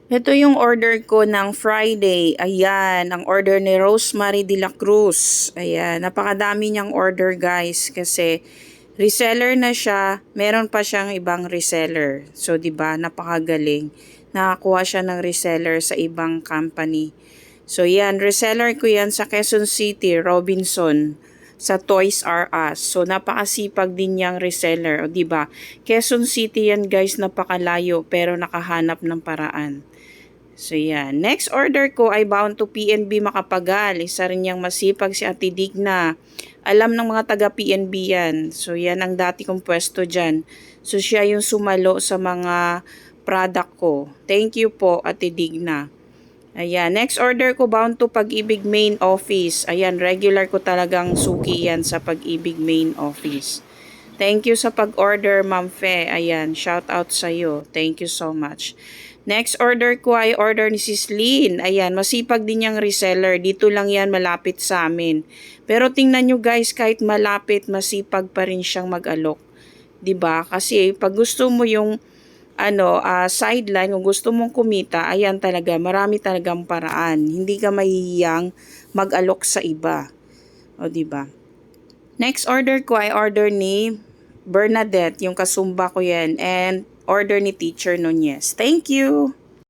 Ito yung order ko ng Friday. Ayan, ang order ni Rosemary de la Cruz. Ayan, napakadami niyang order guys kasi reseller na siya, meron pa siyang ibang reseller. So 'di ba, napakagaling. Nakakuha siya ng reseller sa ibang company. So yan, reseller ko yan sa Quezon City, Robinson, sa Toys R Us. So napakasipag din niyang reseller, o 'di ba? Quezon City yan guys, napakalayo pero nakahanap ng paraan. So yan. Next order ko ay bound to PNB Makapagal. Isa rin niyang masipag si Ate Digna. Alam ng mga taga PNB yan. So yan ang dati kong pwesto dyan. So siya yung sumalo sa mga product ko. Thank you po Ate Digna. Ayan. Next order ko bound to Pag-ibig Main Office. Ayan. Regular ko talagang suki yan sa Pag-ibig Main Office. Thank you sa pag-order, Ma'am Fe. Ayan, shout out sa iyo. Thank you so much. Next order ko ay order ni Sis Lynn. Ayan, masipag din yung reseller. Dito lang yan, malapit sa amin. Pero tingnan nyo guys, kahit malapit, masipag pa rin siyang mag-alok. 'Di ba? Kasi pag gusto mo yung sideline, kung gusto mong kumita, ayan talaga, marami talagang paraan. Hindi ka mahihiyang mag-alok sa iba. O 'di ba? Next order ko ay order ni Bernadette, yung kasumba ko yan, and order ni Teacher Nunez. Thank you!